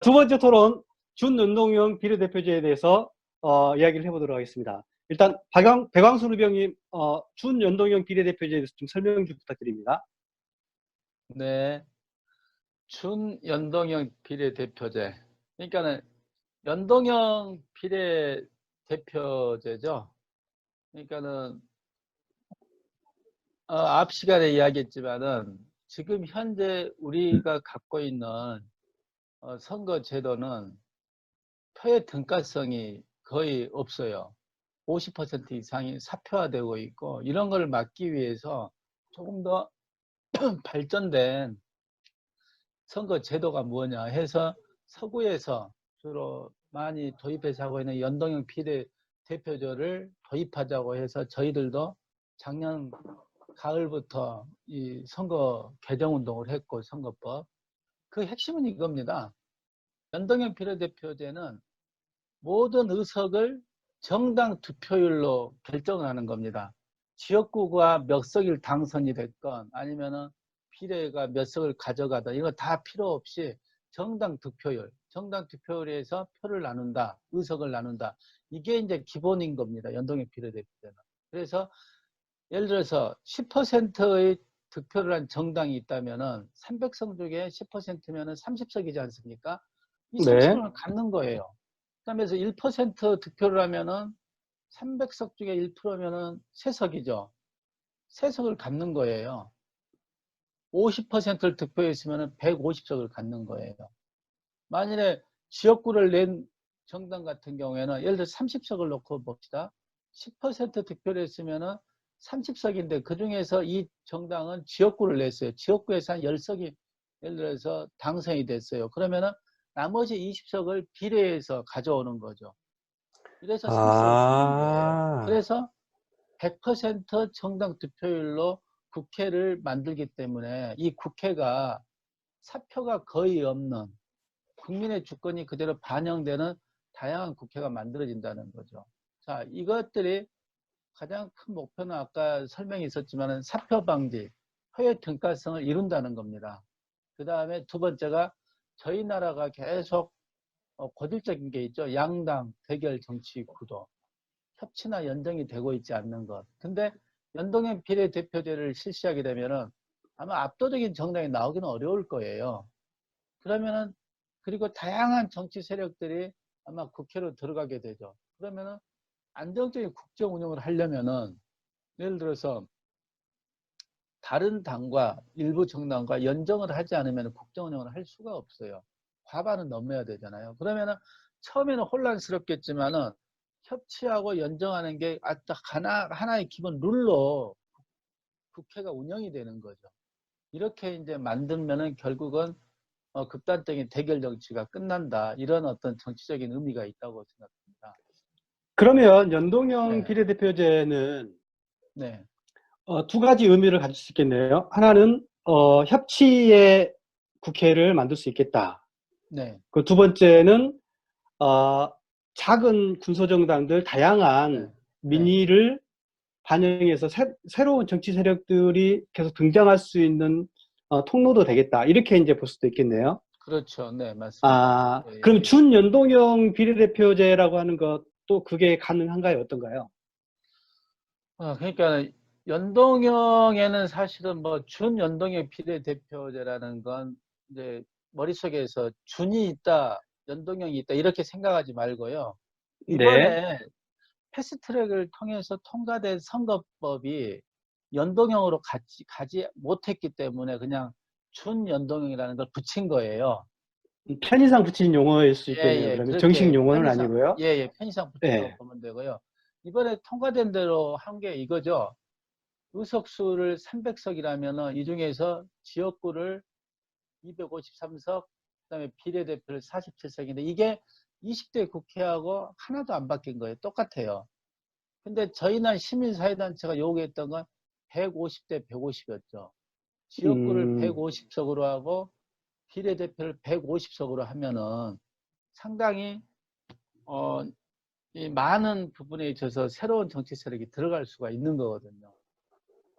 두 번째 토론, 준연동형 비례대표제에 대해서 이야기를 해보도록 하겠습니다. 일단 백왕순 의병님, 준연동형 비례대표제에 대해서 좀 설명 좀 부탁드립니다. 네, 준연동형 비례대표제. 그러니까는 연동형 비례대표제죠. 그러니까는 앞 시간에 이야기했지만은 지금 현재 우리가 갖고 있는 선거 제도는 표의 등가성이 거의 없어요. 50% 이상이 사표화되고 있고, 이런 걸 막기 위해서 조금 더 발전된 선거 제도가 뭐냐 해서 서구에서 주로 많이 도입해서 하고 있는 연동형 비례대표제를 도입하자고 해서 저희들도 작년 가을부터 이 선거 개정 운동을 했고, 선거법. 그 핵심은 이겁니다. 연동형 비례대표제는 모든 의석을 정당 득표율로 결정을 하는 겁니다. 지역구가 몇 석일 당선이 됐건 아니면은 비례가 몇 석을 가져가다, 이거 다 필요 없이 정당 득표율에서 표를 나눈다, 의석을 나눈다. 이게 이제 기본인 겁니다. 연동형 비례대표제는. 그래서 예를 들어서 10%의 득표를 한 정당이 있다면은 300석 중에 10%면은 30석이지 않습니까? 이 네. 30석을 갖는 거예요. 그다음에 1% 득표를 하면은 300석 중에 1%면은 3석이죠. 3석을 갖는 거예요. 50%를 득표했으면 150석을 갖는 거예요. 만일에 지역구를 낸 정당 같은 경우에는 예를 들어 30석을 놓고 봅시다. 10% 득표를 했으면 30석인데 그중에서 이 정당은 지역구를 냈어요. 지역구에서 한 10석이 예를 들어서 당선이 됐어요. 그러면은 나머지 20석을 비례해서 가져오는 거죠. 이래서 30석을 갖는 거예요. 그래서 100% 정당 득표율로 국회를 만들기 때문에 이 국회가 사표가 거의 없는, 국민의 주권이 그대로 반영되는 다양한 국회가 만들어진다는 거죠. 자, 이것들이 가장 큰 목표는 아까 설명이 있었지만 사표 방지, 표의 등가성을 이룬다는 겁니다. 그 다음에 두 번째가 저희 나라가 계속 고질적인 게 있죠. 양당 대결 정치 구도. 협치나 연정이 되고 있지 않는 것. 근데 연동형 비례대표제를 실시하게 되면은 아마 압도적인 정당이 나오기는 어려울 거예요. 그러면은, 그리고 다양한 정치 세력들이 아마 국회로 들어가게 되죠. 그러면은 안정적인 국정 운영을 하려면은 예를 들어서 다른 당과 일부 정당과 연정을 하지 않으면 국정 운영을 할 수가 없어요. 과반은 넘어야 되잖아요. 그러면은 처음에는 혼란스럽겠지만은 협치하고 연정하는 게 하나의 기본 룰로 국회가 운영이 되는 거죠. 이렇게 이제 만들면은 결국은 극단적인 대결 정치가 끝난다. 이런 어떤 정치적인 의미가 있다고 생각합니다. 그러면 연동형 네. 비례대표제는 네. 두 가지 의미를 가질 수 있겠네요. 하나는 협치의 국회를 만들 수 있겠다. 네. 그 두 번째는 작은 군소정당들 다양한 네. 민의를 반영해서 새로운 정치 세력들이 계속 등장할 수 있는 통로도 되겠다. 이렇게 이제 볼 수도 있겠네요. 그렇죠. 네, 맞습니다. 예, 그럼 예. 준연동형 비례대표제라고 하는 것도 그게 가능한가요? 어떤가요? 그러니까 연동형에는 사실은 뭐 준연동형 비례대표제라는 건 이제 머릿속에서 준이 있다, 연동형이 있다 이렇게 생각하지 말고요. 네. 이번에 패스트트랙을 통해서 통과된 선거법이 연동형으로 가지 못했기 때문에 그냥 준연동형이라는 걸 붙인 거예요. 편의상 붙인 용어일 수 예, 있겠네요. 예, 그러면 정식 그렇게 용어는 편의상, 아니고요. 예, 예, 편의상 붙였다고 네. 보면 되고요. 이번에 통과된 대로 한 게 이거죠. 의석수를 300석이라면은 이 중에서 지역구를 253석, 그다음에 비례대표를 47석인데 이게 20대 국회하고 하나도 안 바뀐 거예요. 똑같아요. 근데 저희는 시민사회단체가 요구했던 건 150대 150이었죠. 지역구를 음, 150석으로 하고 비례대표를 150석으로 하면은 상당히 이 많은 부분에 있어서 새로운 정치 세력이 들어갈 수가 있는 거거든요.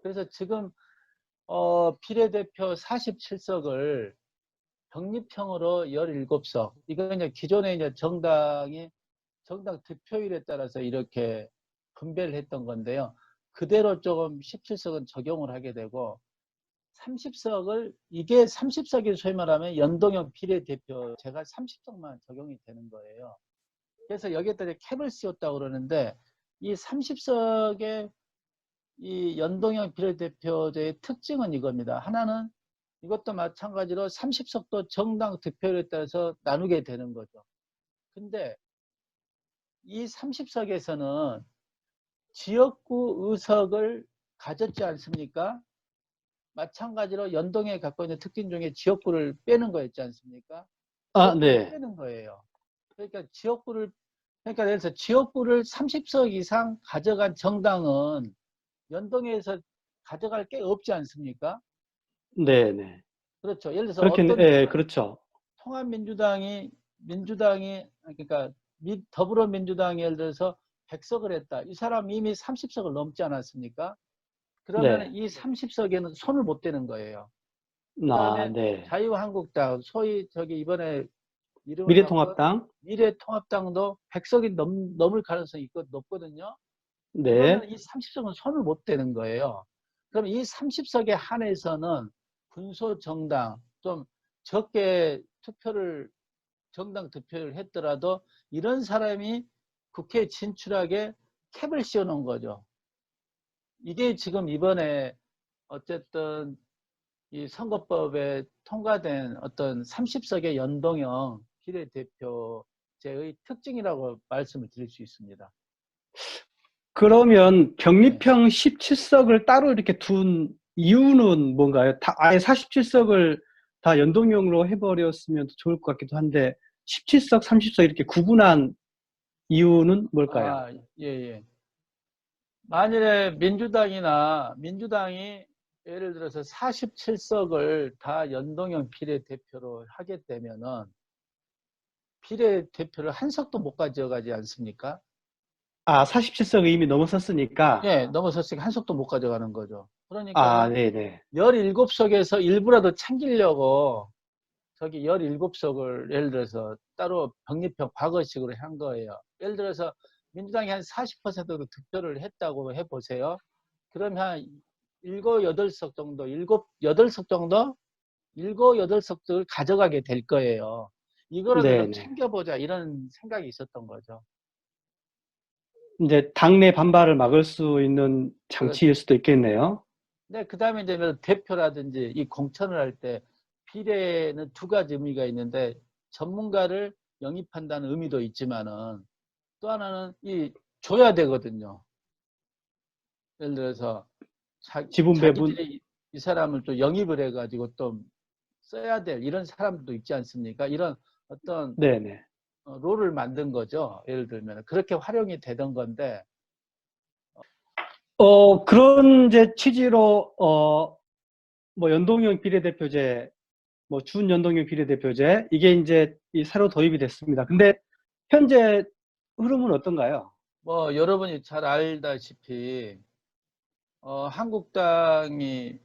그래서 지금 비례대표 47석을 병립형으로 17석. 이거 이제 기존에 이제 정당 득표율에 따라서 이렇게 분배를 했던 건데요. 그대로 조금 17석은 적용을 하게 되고 30석을 이게 30석이 소위 말하면 연동형 비례대표 제가 30석만 적용이 되는 거예요. 그래서 여기에다 캡을 씌웠다고 그러는데 이 30석의 이 연동형 비례대표제의 특징은 이겁니다. 하나는 이것도 마찬가지로 30석도 정당 득표율에 따라서 나누게 되는 거죠. 근데 이 30석에서는 지역구 의석을 가졌지 않습니까? 마찬가지로 연동에 갖고 있는 특징 중에 지역구를 빼는 거였지 않습니까? 아, 지역구를 네. 빼는 거예요. 그러니까 그래서 지역구를 30석 이상 가져간 정당은 연동에서 가져갈 게 없지 않습니까? 네, 네. 그렇죠. 예를 들어서 그렇긴, 어떤 예, 그렇죠. 통합민주당이 그러니까 더불어민주당이 예를 들어서 100석을 했다. 이 사람 이미 30석을 넘지 않았습니까? 그러면 네. 이 30석에는 손을 못 대는 거예요. 그 아, 다음에 네. 자유한국당, 소위 저기 이번에 이름을 바꾼 미래통합당? 미래통합당도 100석이 넘을 가능성이 높거든요. 네. 그러면 이 30석은 손을 못 대는 거예요. 그럼 이 30석에 한해서는 군소 정당, 좀 적게 정당 투표를 했더라도 이런 사람이 국회에 진출하게 캡을 씌워놓은 거죠. 이게 지금 이번에 어쨌든 이 선거법에 통과된 어떤 30석의 연동형 비례대표제의 특징이라고 말씀을 드릴 수 있습니다. 그러면 네. 병립형 17석을 따로 이렇게 둔 이유는 뭔가요? 아예 47석을 다 연동형으로 해버렸으면 좋을 것 같기도 한데, 17석, 30석 이렇게 구분한 이유는 뭘까요? 아, 예, 예. 만일에 민주당이 예를 들어서 47석을 다 연동형 비례대표로 하게 되면은 비례대표를 한 석도 못 가져가지 않습니까? 아, 47석을 이미 넘어섰으니까, 예, 넘어섰으니까 한 석도 못 가져가는 거죠. 아, 그러니까는 네네. 17석에서 일부라도 챙기려고 저기 17석을 예를 들어서 따로 병립형 과거식으로 한 거예요. 예를 들어서 민주당이 한 40%도 득표를 했다고 해보세요. 그러면 한 7, 8석 정도, 8석 정도? 7, 8석을 가져가게 될 거예요. 이거라도 좀 네네. 챙겨보자 이런 생각이 있었던 거죠. 이제 당내 반발을 막을 수 있는 장치일 그렇죠. 수도 있겠네요. 네, 그 다음에 이제 뭐 대표라든지 이 공천을 할 때 비례는 두 가지 의미가 있는데 전문가를 영입한다는 의미도 있지만은 또 하나는 줘야 되거든요. 예를 들어서 지분 배분, 자기들이 이 사람을 또 영입을 해가지고 또 써야 될 이런 사람도 있지 않습니까? 이런 어떤 네네. 롤을 만든 거죠. 예를 들면 그렇게 활용이 되던 건데 그런 이제 취지로, 뭐 연동형 비례대표제, 뭐 준연동형 비례대표제, 이게 이제 새로 도입이 됐습니다. 근데 현재 흐름은 어떤가요? 뭐 여러분이 잘 알다시피 한국당이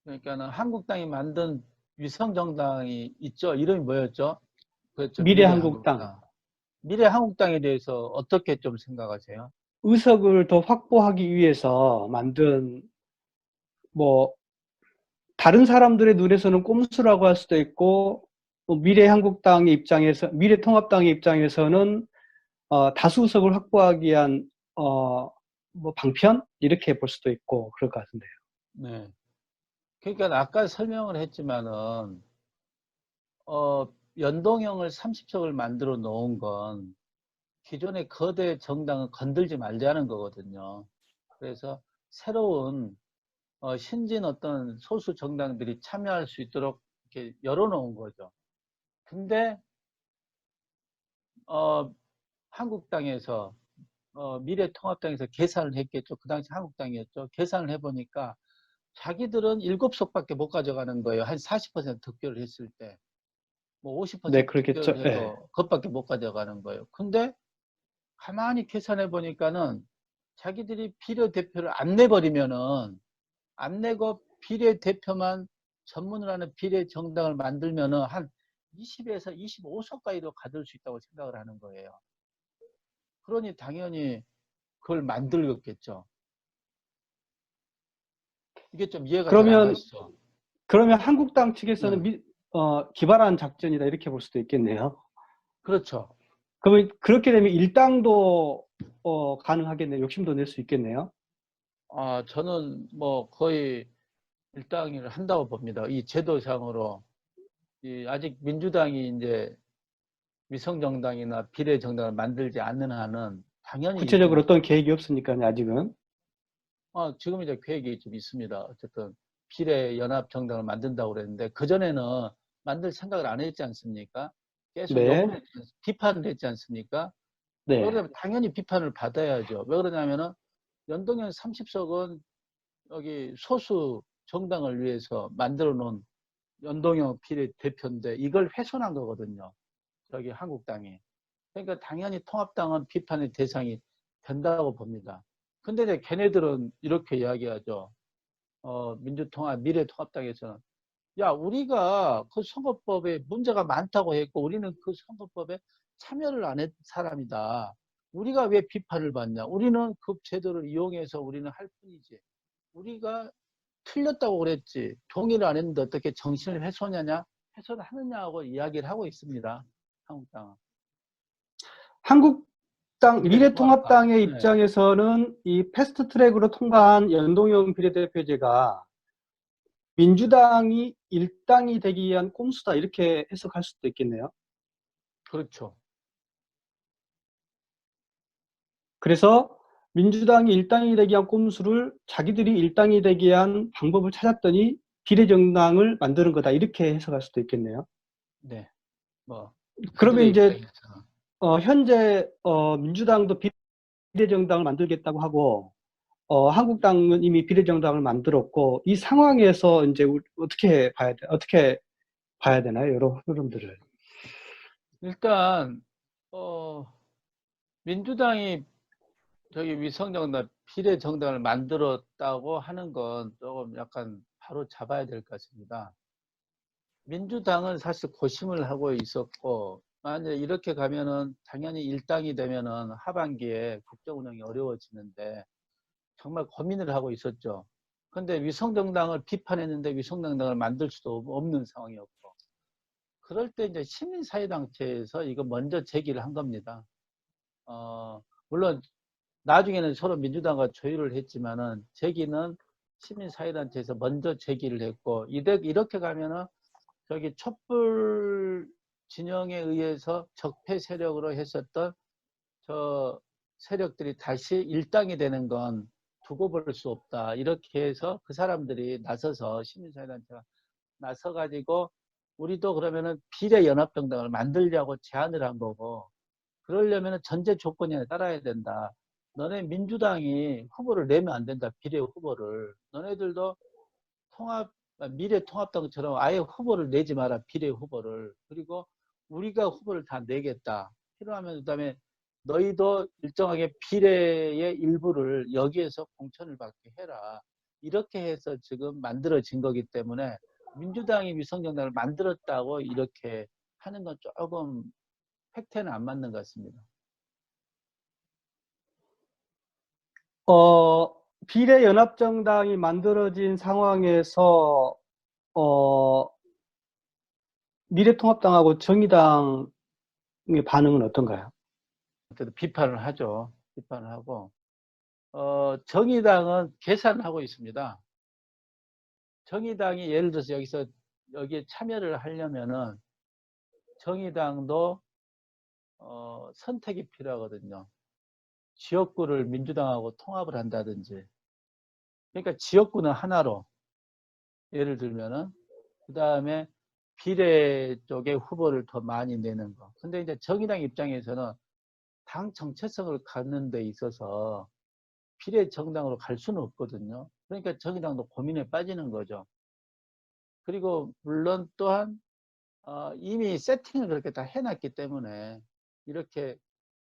그러니까는 한국당이 만든 위성정당이 있죠. 이름이 뭐였죠? 그렇죠. 미래한국당. 미래한국당. 미래한국당에 대해서 어떻게 좀 생각하세요? 의석을 더 확보하기 위해서 만든, 뭐, 다른 사람들의 눈에서는 꼼수라고 할 수도 있고, 또 미래통합당의 입장에서는, 다수 의석을 확보하기 위한, 뭐, 방편? 이렇게 볼 수도 있고, 그럴 것 같은데요. 네. 그러니까 아까 설명을 했지만은 연동형을 30석을 만들어 놓은 건 기존의 거대 정당을 건들지 말자는 거거든요. 그래서 새로운 신진 어떤 소수 정당들이 참여할 수 있도록 이렇게 열어놓은 거죠. 근데 어, 한국당에서 미래통합당에서 계산을 했겠죠. 그 당시 한국당이었죠. 계산을 해보니까 자기들은 7석밖에 못 가져가는 거예요. 한 40% 득표를 했을 때. 뭐 네, 50% 그렇겠죠. 득표를 예. 해도 그것밖에 못 가져가는 거예요. 근데 가만히 계산해 보니까는 자기들이 비례대표를 안 내버리면은 안 내고 비례대표만 전문을 하는 비례정당을 만들면은 한 20에서 25석까지도 가둘 수 있다고 생각을 하는 거예요. 그러니 당연히 그걸 만들겠죠. 이게 좀 이해가 잘 안 그러면 가시죠? 한국당 측에서는 네. 기발한 작전이다 이렇게 볼 수도 있겠네요. 그렇죠. 그러면 그렇게 되면 일당도 가능하겠네요. 욕심도 낼 수 있겠네요. 저는 뭐 거의 일당을 한다고 봅니다. 이 제도상으로. 아직 민주당이 이제 위성정당이나 비례정당을 만들지 않는 한은 당연히 구체적으로 일등을 어떤 계획이 없으니까요, 아직은. 지금 이제 계획이 좀 있습니다. 어쨌든 비례연합정당을 만든다고 그랬는데 그전에는 만들 생각을 안 했지 않습니까? 계속 네, 요구를 비판을 했지 않습니까? 왜 네. 그러냐면 당연히 비판을 받아야죠. 왜 그러냐면은 연동형 30석은 여기 소수 정당을 위해서 만들어 놓은 연동형 비례대표인데 이걸 훼손한 거거든요. 저기 한국당이. 그러니까 당연히 통합당은 비판의 대상이 된다고 봅니다. 근데 이제 걔네들은 이렇게 이야기하죠. 미래통합당에서는 야, 우리가 그 선거법에 문제가 많다고 했고 우리는 그 선거법에 참여를 안 했 사람이다. 우리가 왜 비판을 받냐? 우리는 그 제도를 이용해서 우리는 할 뿐이지. 우리가 틀렸다고 그랬지. 동의를 안 했는데 어떻게 정신을 훼손하느냐고 이야기를 하고 있습니다. 한국당은. 미래통합당. 미래통합당의 네. 입장에서는 이 패스트 트랙으로 통과한 연동형 비례대표제가 민주당이 일당이 되기 위한 꼼수다 이렇게 해석할 수도 있겠네요. 그렇죠. 그래서 민주당이 일당이 되기 위한 꼼수를 자기들이 일당이 되기 위한 방법을 찾았더니 비례정당을 만드는 거다 이렇게 해석할 수도 있겠네요. 네. 뭐 그러면 그들의 이제 입장에서는. 현재 민주당도 비례정당을 만들겠다고 하고 한국당은 이미 비례정당을 만들었고 이 상황에서 이제 어떻게 봐야 되나요? 여러 흐름들을. 일단 민주당이 저기 위성정당, 비례정당을 만들었다고 하는 건 조금 약간 바로 잡아야 될 것 같습니다. 민주당은 사실 고심을 하고 있었고, 만약에 이렇게 가면은 당연히 일당이 되면은 하반기에 국정 운영이 어려워지는데 정말 고민을 하고 있었죠. 근데 위성정당을 비판했는데 위성정당을 만들 수도 없는 상황이었고, 그럴 때 이제 시민사회단체에서 이거 먼저 제기를 한 겁니다. 물론 나중에는 서로 민주당과 조율을 했지만은 제기는 시민사회단체에서 먼저 제기를 했고 이렇게 가면은 저기 촛불 진영에 의해서 적폐 세력으로 했었던 저 세력들이 다시 일당이 되는 건 두고 볼 수 없다. 이렇게 해서 그 사람들이 나서서 시민사회단체가 나서 가지고 우리도 그러면은 비례연합정당을 만들려고 제안을 한 거고 그러려면 전제 조건이 따라야 된다. 너네 민주당이 후보를 내면 안 된다. 비례 후보를. 너네들도 통합, 미래통합당처럼 아예 후보를 내지 마라. 비례 후보를. 그리고 우리가 후보를 다 내겠다. 필요하면 그다음에 너희도 일정하게 비례의 일부를 여기에서 공천을 받게 해라. 이렇게 해서 지금 만들어진 거기 때문에 민주당이 위성정당을 만들었다고 이렇게 하는 건 조금 팩트는 안 맞는 것 같습니다. 비례연합정당이 만들어진 상황에서 어, 미래통합당하고 정의당의 반응은 어떤가요? 비판을 하죠. 비판을 하고 정의당은 계산하고 있습니다. 정의당이 예를 들어서 여기에 참여를 하려면은 정의당도 선택이 필요하거든요. 지역구를 민주당하고 통합을 한다든지. 그러니까 지역구는 하나로 예를 들면은 그 다음에 비례 쪽에 후보를 더 많이 내는 거. 근데 이제 정의당 입장에서는 당 정체성을 갖는 데 있어서 비례 정당으로 갈 수는 없거든요. 그러니까 정의당도 고민에 빠지는 거죠. 그리고 물론 또한 이미 세팅을 그렇게 다 해놨기 때문에 이렇게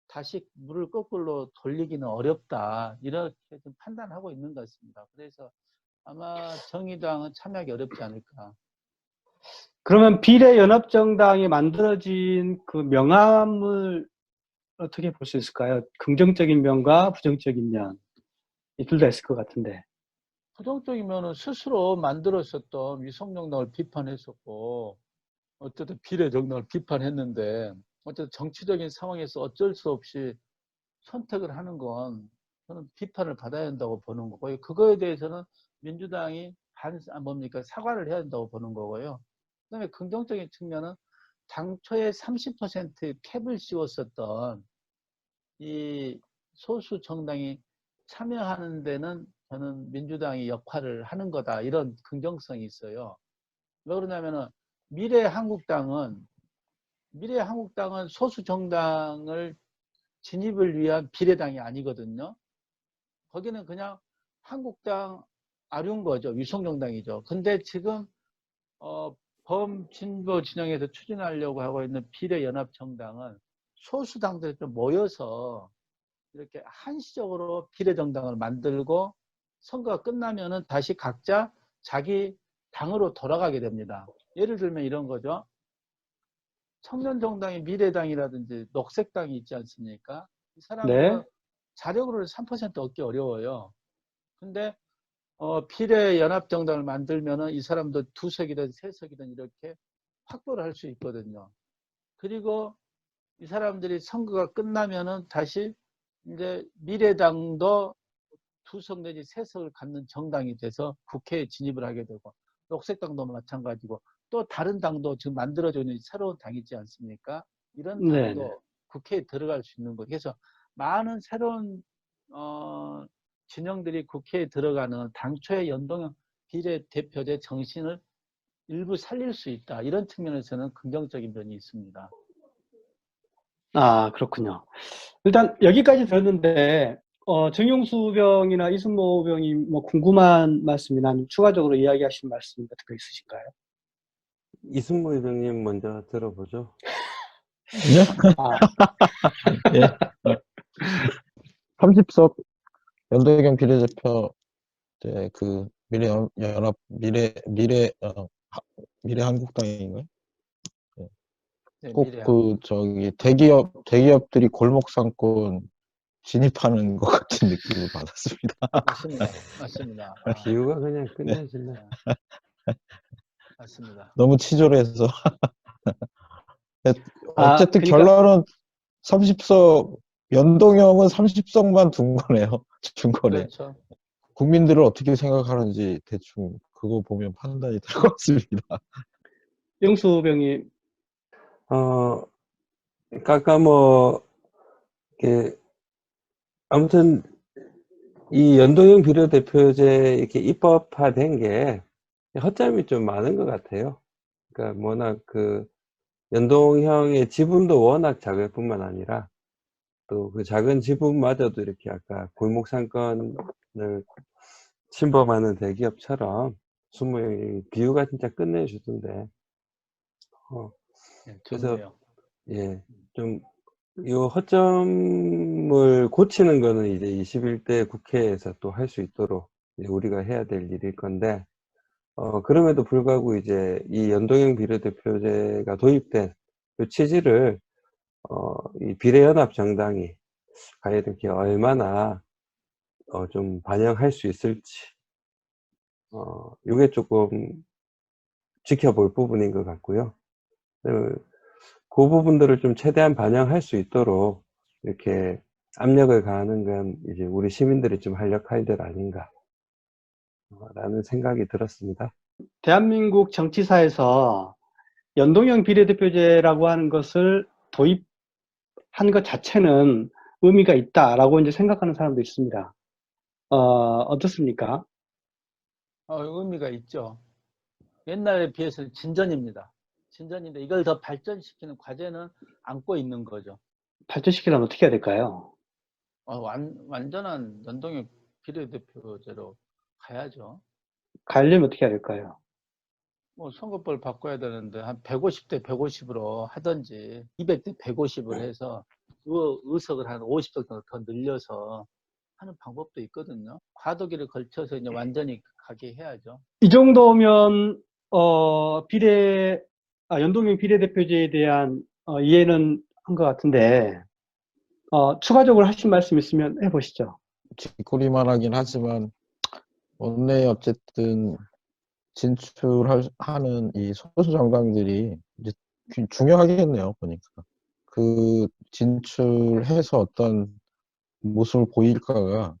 다시 물을 거꾸로 돌리기는 어렵다. 이렇게 좀 판단하고 있는 것 같습니다. 그래서 아마 정의당은 참여하기 어렵지 않을까. 그러면 비례연합정당이 만들어진 그 명암을 어떻게 볼 수 있을까요? 긍정적인 면과 부정적인 면, 이 둘 다 있을 것 같은데. 부정적이면은 스스로 만들었었던 위성정당을 비판했었고, 어쨌든 비례정당을 비판했는데, 어쨌든 정치적인 상황에서 어쩔 수 없이 선택을 하는 건 저는 비판을 받아야 한다고 보는 거고요. 그거에 대해서는 민주당이 뭡니까? 사과를 해야 한다고 보는 거고요. 그다음에 긍정적인 측면은 당초에 30%의 캡을 씌웠었던 이 소수 정당이 참여하는 데는 저는 민주당이 역할을 하는 거다. 이런 긍정성이 있어요. 왜 그러냐면은 미래한국당은 소수 정당을 진입을 위한 비례당이 아니거든요. 거기는 그냥 한국당 아류인 거죠. 위성정당이죠. 근데 지금 범진보 진영에서 추진하려고 하고 있는 비례연합정당은 소수당들이 좀 모여서 이렇게 한시적으로 비례정당을 만들고 선거가 끝나면은 다시 각자 자기 당으로 돌아가게 됩니다. 예를 들면 이런 거죠. 청년정당이 미래당이라든지 녹색당이 있지 않습니까? 이 사람들은 네. 자력으로는 3% 얻기 어려워요. 근데 비례연합정당을 만들면은 이 사람도 2석이든 3석이든 이렇게 확보를 할 수 있거든요. 그리고 이 사람들이 선거가 끝나면은 다시 이제 미래당도 2석 내지 3석을 갖는 정당이 돼서 국회에 진입을 하게 되고, 녹색당도 마찬가지고, 또 다른 당도 지금 만들어져 있는 새로운 당이 있지 않습니까? 이런 네네. 당도 국회에 들어갈 수 있는 거. 그래서 많은 새로운 진영들이 국회에 들어가는 당초의 연동형 비례대표제 정신을 일부 살릴 수 있다. 이런 측면에서는 긍정적인 면이 있습니다. 아, 그렇군요. 일단 여기까지 들었는데, 정용수 병이나 이승모 병이 뭐 궁금한 말씀이나 아니면 추가적으로 이야기하실 말씀 같은 거 있으실까요? 이승모 회장님 먼저 들어보죠. 네? 아, 예. 30석 연동형 비례대표 이제 그 미래연합 미래한국당인가요? 네, 꼭 미래한. 그 저기 대기업들이 골목 상권 진입하는 것 같은 느낌을 받았습니다. 맞습니다. 맞습니다. 비유가 그냥 네. 끝내준다. 맞습니다. 너무 치졸해서 아, 어쨌든 그러니까, 결론은 30석 연동형은 30석만 둔 거네요. 준 거네. 그렇죠. 국민들을 어떻게 생각하는지 대충 그거 보면 판단이 될 것 같습니다. 영수 병이, 어, 아까 뭐, 이렇게, 아무튼, 이 연동형 비례대표제 이렇게 입법화된 게 허점이 좀 많은 것 같아요. 그러니까 워낙 그 연동형의 지분도 워낙 작을 뿐만 아니라 또 그 작은 지분마저도 이렇게 아까 골목상권을 침범하는 대기업처럼 비유가 진짜 끝내주던데. 네, 그래서 좋네요. 예, 좀 이 허점을 고치는 거는 이제 21대 국회에서 또 할 수 있도록 이제 우리가 해야 될 일일 건데, 그럼에도 불구하고 이제 이 연동형 비례대표제가 도입된 그 취지를, 이 비례연합 정당이 과연 이렇게 얼마나, 좀 반영할 수 있을지, 요게 조금 지켜볼 부분인 것 같고요. 그 부분들을 좀 최대한 반영할 수 있도록 이렇게 압력을 가하는 건 이제 우리 시민들이 좀 할 역할들 아닌가, 라는 생각이 들었습니다. 대한민국 정치사에서 연동형 비례대표제라고 하는 것을 도입한 것 자체는 의미가 있다라고 이제 생각하는 사람도 있습니다. 어떻습니까? 의미가 있죠. 옛날에 비해서는 진전입니다. 진전인데 이걸 더 발전시키는 과제는 안고 있는 거죠. 발전시키려면 어떻게 해야 될까요? 완전한 연동형 비례대표제로 가야죠. 가려면 어떻게 해야 될까요? 뭐 선거법을 바꿔야 되는데 한 150대 150으로 하든지 200대 150을 해서 의석을 한 50석 정도 더 늘려서 하는 방법도 있거든요. 과도기를 걸쳐서 이제 완전히 가게 해야죠. 이 정도면 비례 연동형 비례대표제에 대한 이해는 한 것 같은데 추가적으로 하실 말씀 있으면 해보시죠. 뒷골이만 하긴 하지만 원내 어쨌든 진출하는 이 소수 정당들이 이제 중요하겠네요, 보니까. 그 진출해서 어떤 모습을 보일까가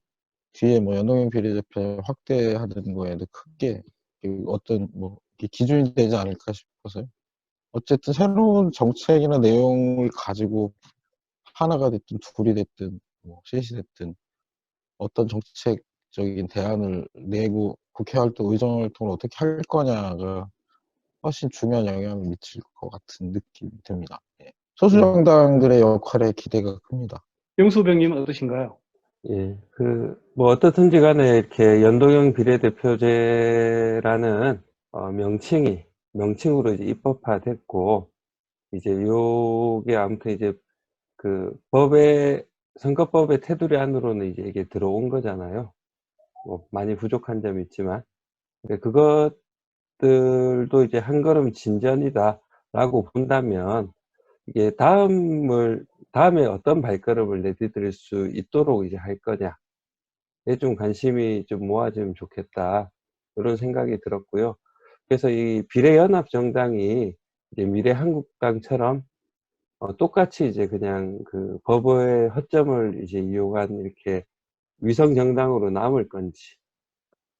뒤에 뭐 연동형 비례대표 확대하는 거에도 크게 그 어떤 뭐 이렇게 기준이 되지 않을까 싶어서요. 어쨌든 새로운 정책이나 내용을 가지고 하나가 됐든 둘이 됐든 뭐 셋이 됐든 어떤 정책적인 대안을 내고 국회 활동, 의정 활동을 어떻게 할 거냐가 훨씬 중요한 영향을 미칠 것 같은 느낌이 듭니다. 예. 소수 정당들의 역할에 기대가 큽니다. 영수병님은 어떠신가요? 예, 뭐 어떻든지 간에 이렇게 연동형 비례대표제라는 명칭으로 이제 입법화됐고, 이제 요게 아무튼 이제 선거법의 테두리 안으로는 이제 이게 들어온 거잖아요. 뭐 많이 부족한 점이 있지만. 근데 그것들도 이제 한 걸음 진전이다라고 본다면, 이게 다음에 어떤 발걸음을 내디딜 수 있도록 이제 할 거냐. 에 좀 관심이 좀 모아지면 좋겠다. 이런 생각이 들었고요. 그래서 이 비례연합정당이 이제 미래한국당처럼 똑같이 이제 그냥 그 법의 허점을 이제 이용한 이렇게 위성정당으로 남을 건지,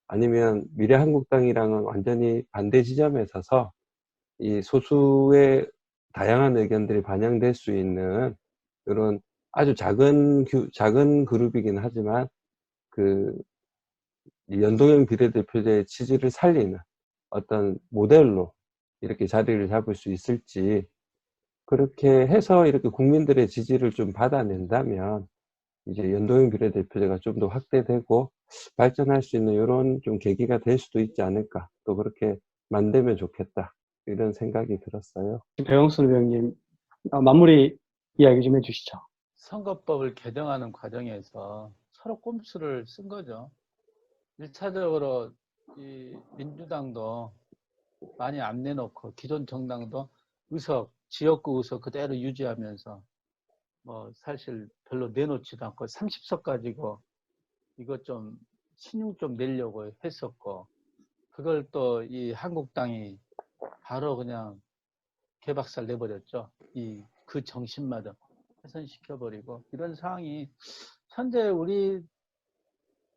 아니면 미래한국당이랑은 완전히 반대 지점에 서서 이 소수의 다양한 의견들이 반영될 수 있는 이런 아주 작은 그룹이긴 하지만 이 연동형 비례대표제의 취지를 살리는 어떤 모델로 이렇게 자리를 잡을 수 있을지, 그렇게 해서 이렇게 국민들의 지지를 좀 받아낸다면 이제 연동형 비례대표제가 좀 더 확대되고 발전할 수 있는 이런 좀 계기가 될 수도 있지 않을까, 또 그렇게 만들면 좋겠다, 이런 생각이 들었어요. 배영순 의원님 마무리 이야기 좀 해주시죠. 선거법을 개정하는 과정에서 서로 꼼수를 쓴 거죠. 1차적으로 이 민주당도 많이 안 내놓고 기존 정당도 지역구 의석 그대로 유지하면서 뭐 사실 별로 내놓지도 않고 30석 가지고 이것 좀 신용 좀 내려고 했었고, 그걸 또 이 한국당이 바로 그냥 개박살 내버렸죠. 그 정신마저 훼손시켜버리고, 이런 상황이 현재 우리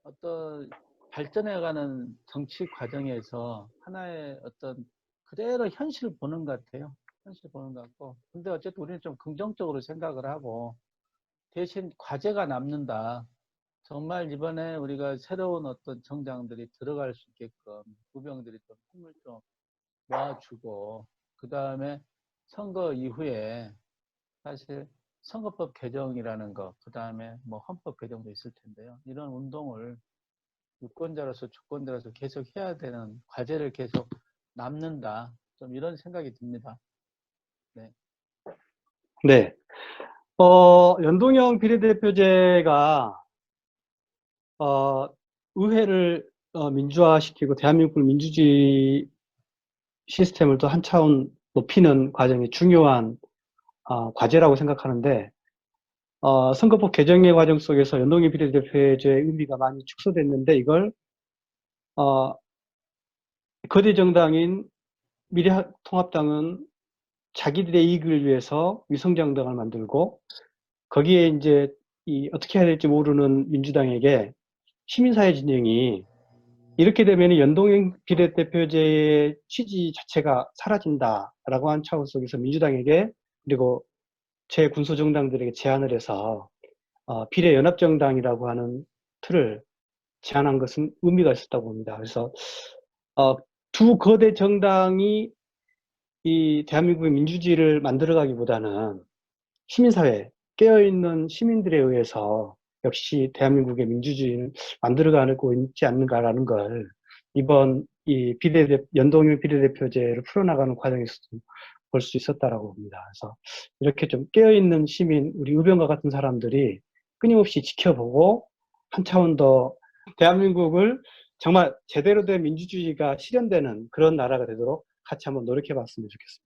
어떤 발전해가는 정치 과정에서 하나의 어떤 그대로 현실을 보는 것 같아요. 현실 보는 것 같고. 근데 어쨌든 우리는 좀 긍정적으로 생각을 하고, 대신 과제가 남는다. 정말 이번에 우리가 새로운 어떤 정당들이 들어갈 수 있게끔 후병들이 좀 힘을 좀 모아주고, 그 다음에 선거 이후에 사실 선거법 개정이라는 거, 그 다음에 뭐 헌법 개정도 있을 텐데요. 이런 운동을 유권자로서 주권자로서 계속 해야 되는 과제를 계속 남는다. 좀 이런 생각이 듭니다. 네. 네. 연동형 비례대표제가 의회를 민주화시키고 대한민국 민주주의 시스템을 또 한 차원 높이는 과정이 중요한 과제라고 생각하는데 선거법 개정의 과정 속에서 연동형 비례대표제의 의미가 많이 축소됐는데 이걸 거대 정당인 미래통합당은 자기들의 이익을 위해서 위성정당을 만들고 거기에 이제 어떻게 해야 될지 모르는 민주당에게 시민사회 진영이 이렇게 되면 연동형 비례대표제의 취지 자체가 사라진다라고 한 차원 속에서 민주당에게 그리고 제군소정당들에게 제안을 해서 비례연합정당이라고 하는 틀을 제안한 것은 의미가 있었다고 봅니다. 그래서 두 거대 정당이 이 대한민국의 민주주의를 만들어가기보다는 시민사회, 깨어있는 시민들에 의해서 역시 대한민국의 민주주의를 만들어가고 있지 않는가라는 걸 이번 연동형 비례대표제를 풀어나가는 과정에서 볼 수 있었다라고 봅니다. 그래서 이렇게 좀 깨어있는 시민, 우리 의병과 같은 사람들이 끊임없이 지켜보고 한 차원 더 대한민국을 정말 제대로 된 민주주의가 실현되는 그런 나라가 되도록 같이 한번 노력해 봤으면 좋겠습니다.